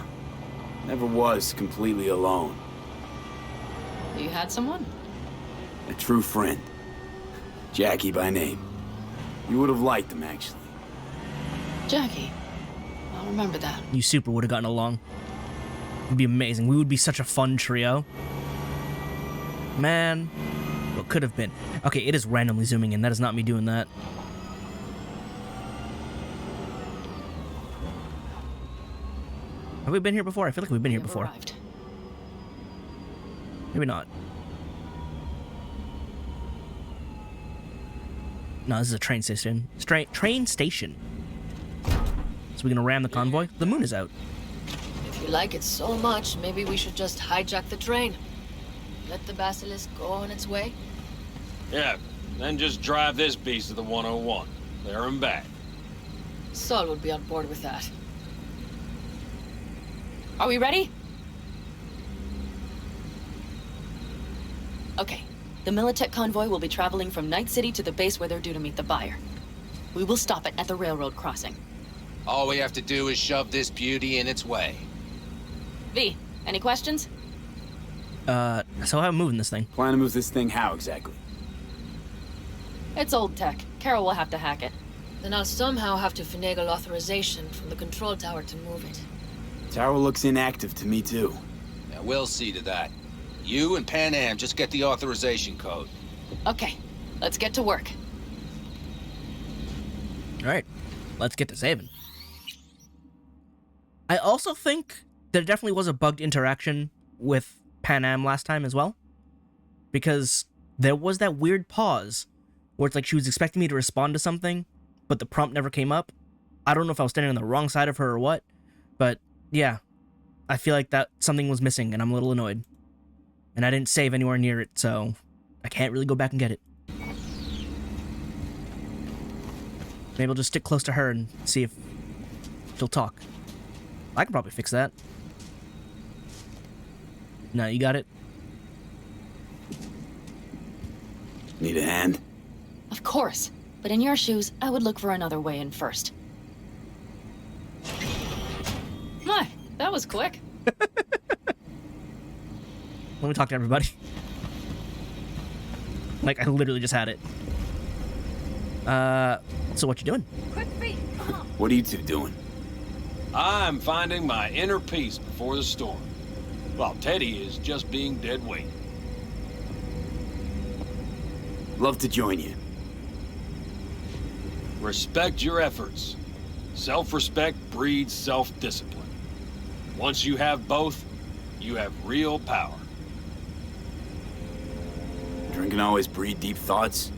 never was completely alone. You had someone? A true friend. Jackie by name. You would have liked him, actually. Jackie. I'll remember that. You super would have gotten along. It'd be amazing. We would be such a fun trio. Man, what could have been. Okay, it is randomly zooming in. That is not me doing that. Have we been here before? I feel like we've been here You've before. arrived. Maybe not. No, this is a train station. Train station. So we're gonna ram the convoy? The moon is out. If you like it so much, maybe we should just hijack the train. Let the Basilisk go on its way. Yeah, then just drive this beast to the 101. There and back. Saul would be on board with that. Are we ready? Okay. The Militech convoy will be traveling from Night City to the base where they're due to meet the buyer. We will stop it at the railroad crossing. All we have to do is shove this beauty in its way. V, any questions? So how am I moving this thing? Plan to move this thing how, exactly? It's old tech. Carol will have to hack it. Then I'll somehow have to finagle authorization from the control tower to move it. Tower looks inactive to me, too. Yeah, we'll see to that. You and Panam just get the authorization code. Okay, let's get to work. Alright, let's get to saving. I also think there definitely was a bugged interaction with Panam last time as well. Because there was that weird pause where it's like she was expecting me to respond to something, but the prompt never came up. I don't know if I was standing on the wrong side of her or what, but yeah, I feel like that something was missing and I'm a little annoyed. And I didn't save anywhere near it, so I can't really go back and get it. Maybe I'll just stick close to her and see if she'll talk. I can probably fix that. No, you got it? Need a hand? Of course, but in your shoes, I would look for another way in first. My, that was quick. Let me talk to everybody. Like, I literally just had it. So what you doing? What are you two doing? I'm finding my inner peace before the storm, while Teddy is just being dead weight. Love to join you. Respect your efforts. Self-respect breeds self-discipline. Once you have both, you have real power. Drinking always breed deep thoughts?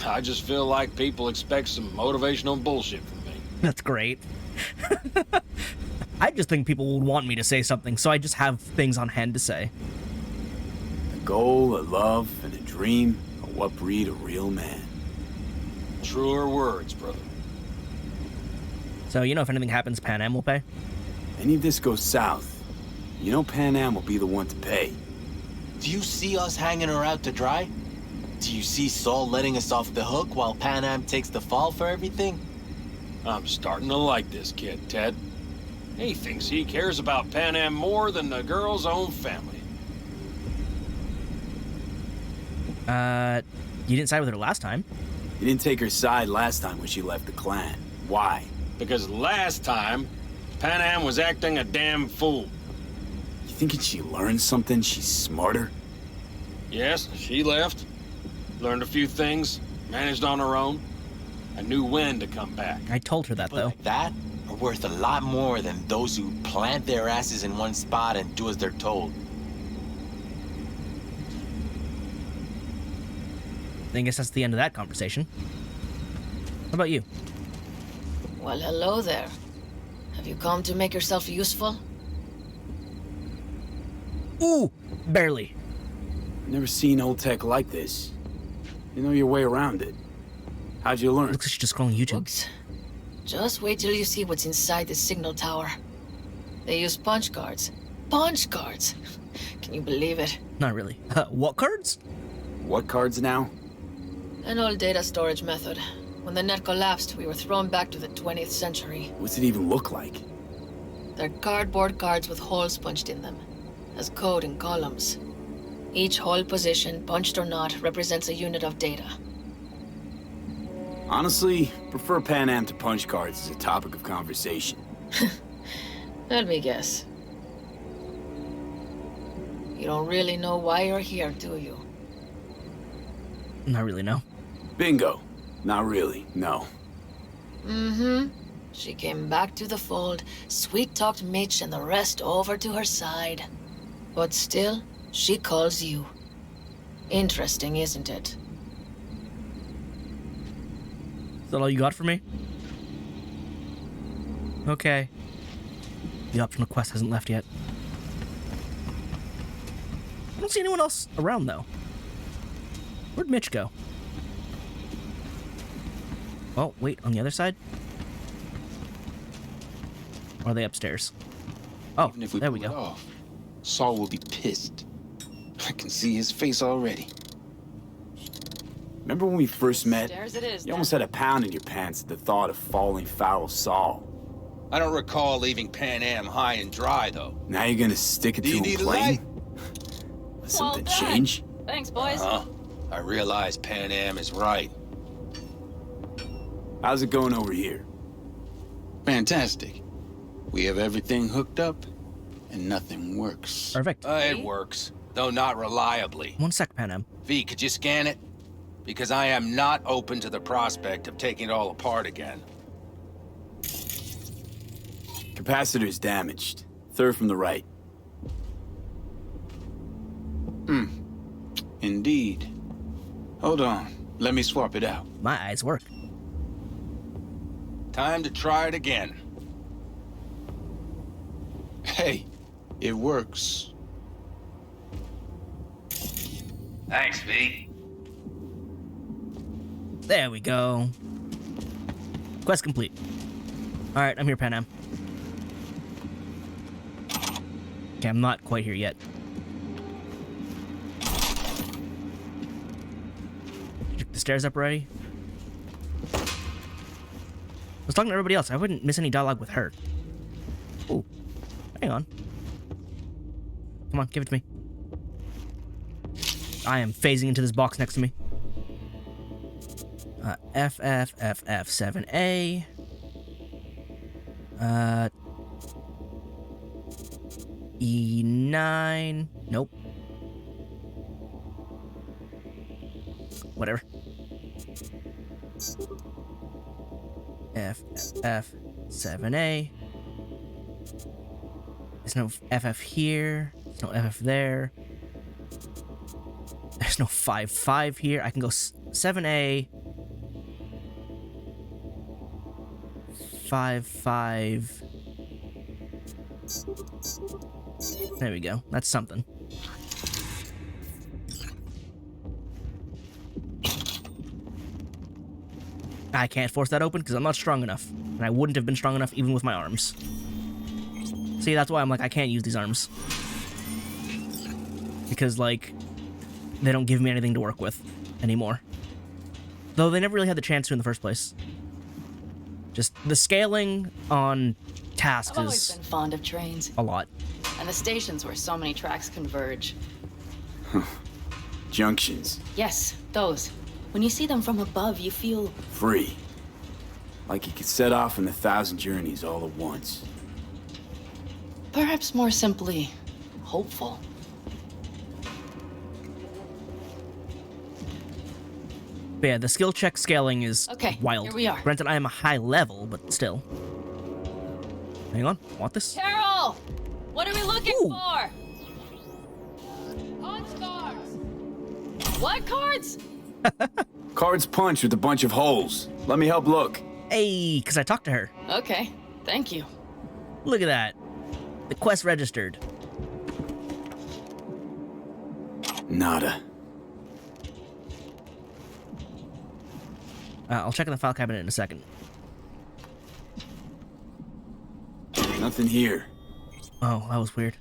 I just feel like people expect some motivational bullshit from me. That's great. I just think people would want me to say something, so I just have things on hand to say. A goal, a love, and a dream are what breed a real man. Truer words, brother. So, you know, if anything happens, Panam will pay? Any of this goes south, you know Panam will be the one to pay. Do you see us hanging her out to dry? Do you see Saul letting us off the hook while Panam takes the fall for everything? I'm starting to like this kid, Ted. He thinks he cares about Panam more than the girl's own family. You didn't side with her last time. You didn't take her side last time when she left the clan. Why? Because last time, Panam was acting a damn fool. You thinking she learned something? She's smarter? Yes, she left. Learned a few things, managed on her own. I knew when to come back. I told her that, though. Like that are worth a lot more than those who plant their asses in one spot and do as they're told. I guess that's the end of that conversation. How about you? Well, hello there. Have you come to make yourself useful? Ooh, barely. Never seen old tech like this. You know your way around it. How'd you learn? Looks like she's just scrolling YouTube. Books. Just wait till you see what's inside the signal tower. They use punch cards. Punch cards! Can you believe it? Not really. What cards? What cards now? An old data storage method. When the net collapsed, we were thrown back to the 20th century. What's it even look like? They're cardboard cards with holes punched in them, as code in columns. Each hole position, punched or not, represents a unit of data. Honestly, prefer Panam to punch cards as a topic of conversation. Let me guess. You don't really know why you're here, do you? Not really, no. Bingo. Not really, no. Mm-hmm. She came back to the fold, sweet-talked Mitch and the rest over to her side. But still, she calls you. Interesting, isn't it? Is that all you got for me? Okay. The optional quest hasn't left yet. I don't see anyone else around, though. Where'd Mitch go? Oh, wait, on the other side? Or are they upstairs? Oh, Even if we there we pull it go. off, Saul will be pissed. I can see his face already. Remember when we first met? Stairs it is, You almost had a pound in your pants at the thought of falling foul of Saul. I don't recall leaving Panam high and dry, though. Now you're gonna stick it Do to you him need a plain? light? Will something Well done. change? Thanks, boys. I realize Panam is right. How's it going over here? Fantastic. We have everything hooked up, and nothing works. Perfect. It works, though not reliably. One sec, Panam. V, could you scan it? Because I am not open to the prospect of taking it all apart again. Capacitor's damaged. Third from the right. Indeed. Hold on. Let me swap it out. My eyes work. Time to try it again. Hey, it works. Thanks, V. There we go. Quest complete. Alright, I'm here, Panam. Okay, I'm not quite here yet. Check the stairs up already. I was talking to everybody else. I wouldn't miss any dialogue with her. Ooh. Hang on. Come on, give it to me. I am phasing into this box next to me. FF7A. E9. Nope. Whatever. FF7A. There's no FF here. There's no FF there. There's no 5 here. I can go 7A. 5. There we go. That's something. I can't force that open because I'm not strong enough. And I wouldn't have been strong enough even with my arms. See, that's why I'm like, I can't use these arms. Because, like, they don't give me anything to work with anymore. Though they never really had the chance to in the first place. Just the scaling on tasks I've always is been fond of trains. a lot. And the stations where so many tracks converge. Junctions. Yes, those. When you see them from above, you feel... Free. Like you could set off on 1,000 journeys all at once. perhaps more simply, hopeful. But yeah, the skill check scaling is wild. Here we are. Granted, I am a high level, but still. Hang on, want this? Carol! What are we looking for? Punch cards! What cards? Cards punch with a bunch of holes. Let me help look. Hey, because I talked to her. Okay, thank you. Look at that. The quest registered. Nada. I'll check in the file cabinet in a second. Nothing here. Oh, that was weird.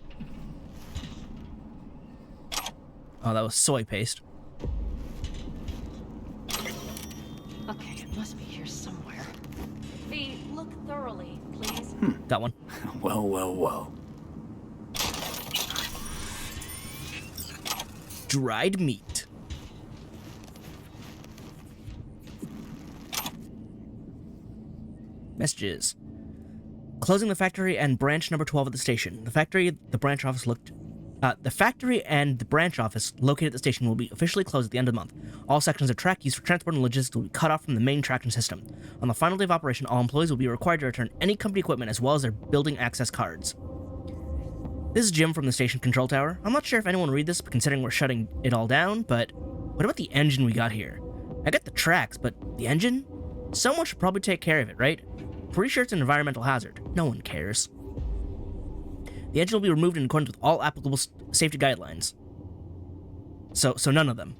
Oh, that was soy paste. Okay, it must be here somewhere. Fee, look thoroughly, please. Got one. Well. Dried meat. Messages. Closing the factory and branch number 12 at the station. The factory and the branch office located at the station will be officially closed at the end of the month. All sections of track used for transport and logistics will be cut off from the main traction system. On the final day of operation, all employees will be required to return any company equipment as well as their building access cards. This is Jim from the station control tower. I'm not sure if anyone will read this, considering we're shutting it all down, but what about the engine we got here? I get the tracks, but the engine? Someone should probably take care of it, right? Pretty sure it's an environmental hazard. No one cares. The engine will be removed in accordance with all applicable safety guidelines. So none of them.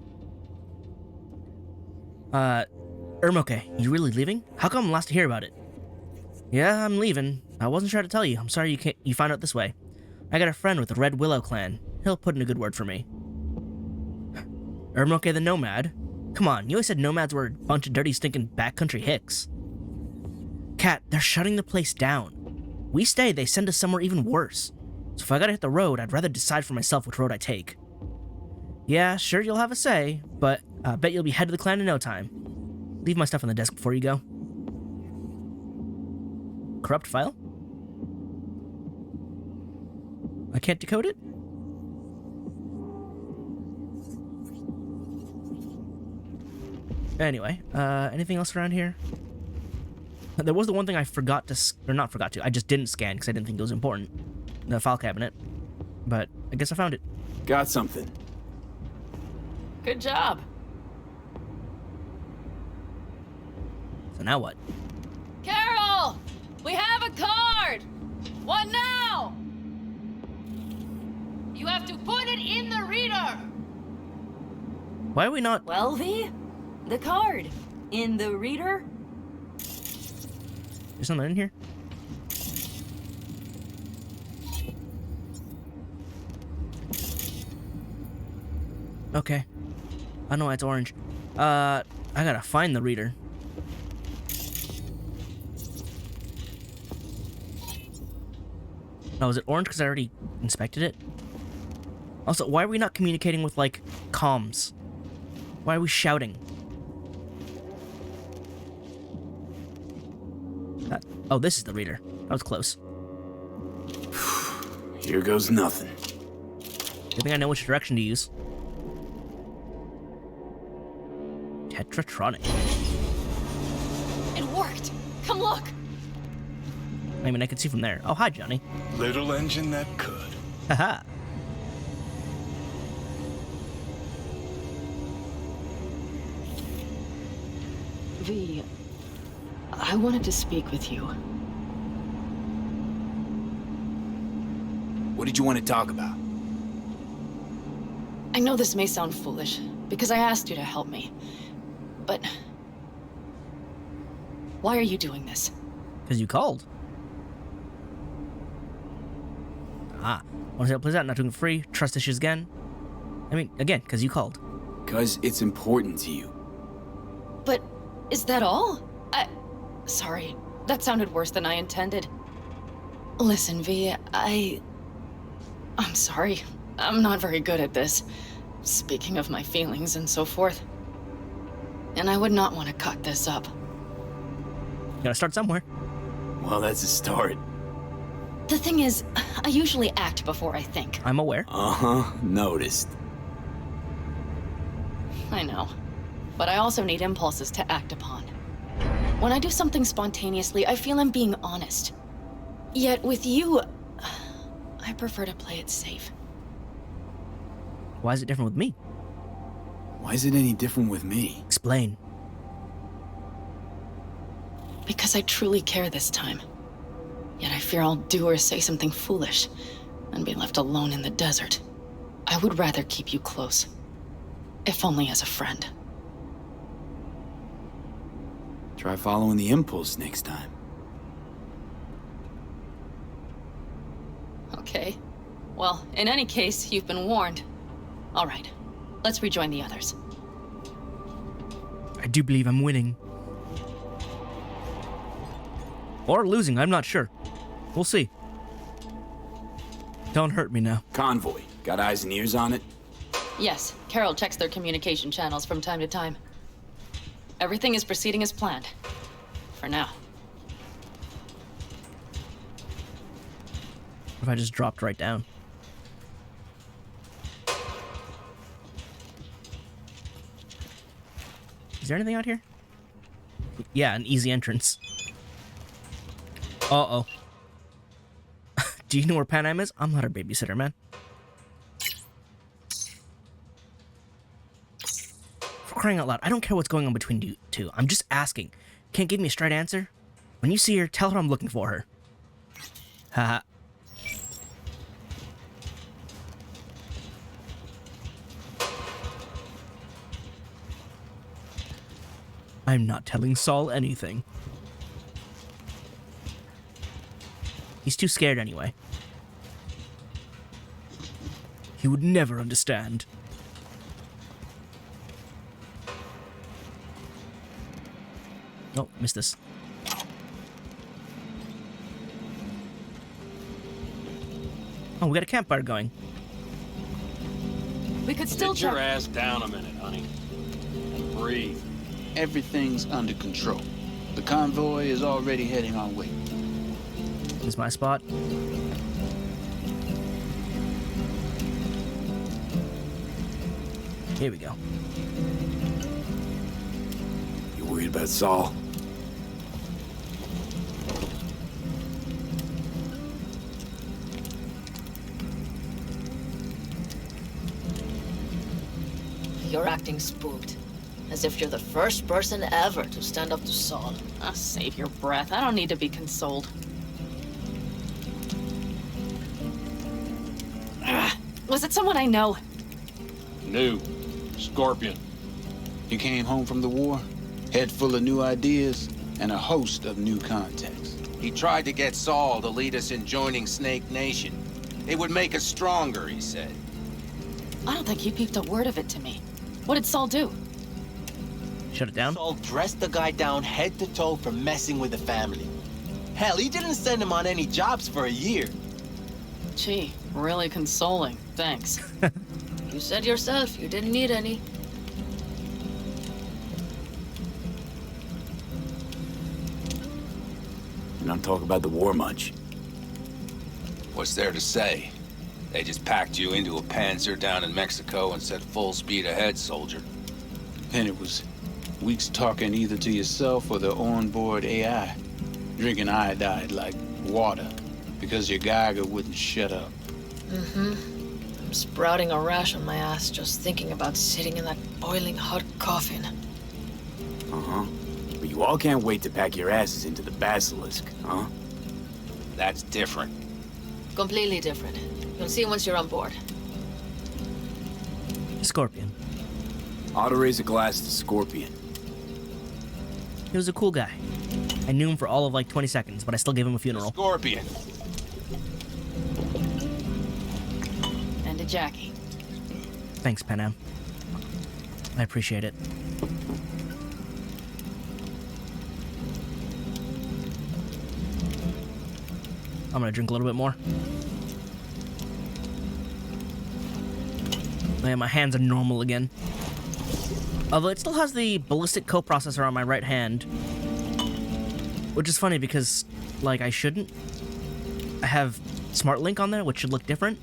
Ermoke, you really leaving? How come I'm last to hear about it? Yeah, I'm leaving. I wasn't sure how to tell you. I'm sorry you found out this way. I got a friend with the Red Willow clan. He'll put in a good word for me. Ermoke the Nomad? Come on, you always said nomads were a bunch of dirty, stinking backcountry hicks. Cat, they're shutting the place down. We stay, they send us somewhere even worse. So if I gotta hit the road, I'd rather decide for myself which road I take. Yeah, sure you'll have a say, but I bet you'll be head of the clan in no time. Leave my stuff on the desk before you go. Corrupt file? I can't decode it? Anyway, anything else around here? There was the one thing I forgot to, I just didn't scan because I didn't think it was important. The file cabinet. But I guess I found it. Got something. Good job. So now what? Carol! We have a card! What now? You have to put it in the reader! Why are we not... Well, V, the card. In the reader? There's something in here? Okay. I know why it's orange. I gotta find the reader. Oh, is it orange because I already inspected it? Also, why are we not communicating with, like, comms? Why are we shouting? Oh, this is the reader. That was close. Here goes nothing. I think I know which direction to use. Tetratronic. It worked! Come look! I mean, I can see from there. Oh, hi, Johnny. Little engine that could. Haha. V, I wanted to speak with you. What did you want to talk about? I know this may sound foolish, because I asked you to help me. But... why are you doing this? Because you called. Ah. Want to see how it plays out? Not doing it free. Trust issues again. I mean, again, because you called. Because it's important to you. But... is that all? Sorry. That sounded worse than I intended. Listen, V, I'm sorry. I'm not very good at this. Speaking of my feelings and so forth. And I would not want to cut this up. Gotta start somewhere. Well, that's a start. The thing is, I usually act before I think. I'm aware. Uh-huh. Noticed. I know. But I also need impulses to act upon. When I do something spontaneously, I feel I'm being honest. Yet with you, I prefer to play it safe. Why is it different with me? Why is it any different with me? Explain. Because I truly care this time. Yet I fear I'll do or say something foolish and be left alone in the desert. I would rather keep you close. If only as a friend. Try following the impulse next time. Okay. Well, in any case, you've been warned. All right. Let's rejoin the others. I do believe I'm winning. Or losing, I'm not sure. We'll see. Don't hurt me now. Convoy. Got eyes and ears on it? Yes, Carol checks their communication channels from time to time. Everything is proceeding as planned. For now. What if I just dropped right down? Is there anything out here? Yeah, an easy entrance. Uh-oh. Do you know where Panam is? I'm not her babysitter, man. For crying out loud, I don't care what's going on between you two. I'm just asking. Can't give me a straight answer? When you see her, tell her I'm looking for her. Haha. I'm not telling Saul anything. He's too scared anyway. He would never understand. Oh, missed this. Oh, we got a campfire going. We could still Sit your ass down a minute, honey. And breathe. Everything's under control. The convoy is already heading our way. This is my spot. Here we go. You worried about Saul? You're acting spooked. As if you're the first person ever to stand up to Saul. Oh, save your breath. I don't need to be consoled. Was it someone I know? New. Scorpion. You came home from the war, head full of new ideas, and a host of new contacts. He tried to get Saul to lead us in joining Snake Nation. It would make us stronger, he said. I don't think he peeped a word of it to me. What did Saul do? Shut it down. Saul dressed the guy down head to toe for messing with the family. Hell, he didn't send him on any jobs for a year. Gee, really consoling. Thanks. You said yourself you didn't need any. You don't talk about the war much. What's there to say? They just packed you into a Panzer down in Mexico and said full speed ahead, soldier. And it was weeks talking either to yourself or the onboard AI. Drinking iodide like water because your Geiger wouldn't shut up. I'm sprouting a rash on my ass just thinking about sitting in that boiling hot coffin. Uh-huh. But you all can't wait to pack your asses into the Basilisk, huh? That's different. Completely different. You'll see once you're on board. Scorpion. Ought to raise a glass to Scorpion. He was a cool guy. I knew him for all of like 20 seconds, but I still gave him a funeral. Scorpion. And to Jackie. Thanks, Panam. I appreciate it. I'm gonna drink a little bit more. Oh, yeah, my hands are normal again. Although it still has the ballistic coprocessor on my right hand. Which is funny because, like, I shouldn't. I have Smart Link on there, which should look different.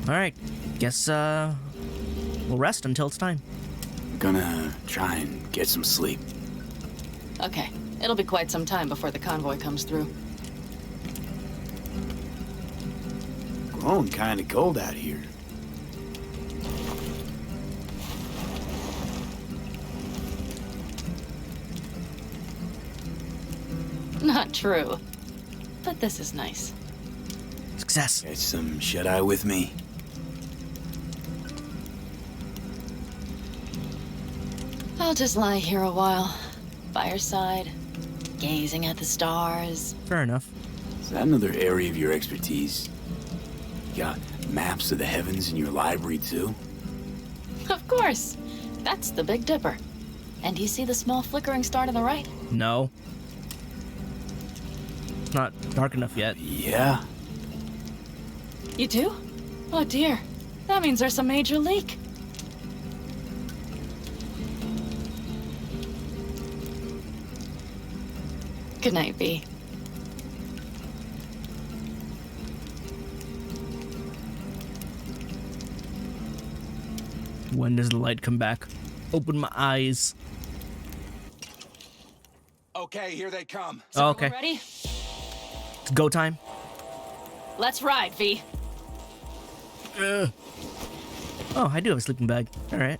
Alright, guess, we'll rest until it's time. I'm gonna try and get some sleep. Okay, it'll be quite some time before the convoy comes through. Growing kinda cold out here. Not true. But this is nice. Success. Catch some shut-eye with me. I'll just lie here a while, by your side, gazing at the stars. Fair enough. Is that another area of your expertise? You got maps of the heavens in your library, too? Of course. That's the Big Dipper. And do you see the small flickering star to the right? No. It's not dark enough yet. Yeah. You do? Oh dear. That means there's a major leak. Good night, V. When does the light come back? Open my eyes. Okay, here they come. Oh, okay. Ready? It's go time. Let's ride, V. Oh, I do have a sleeping bag. All right.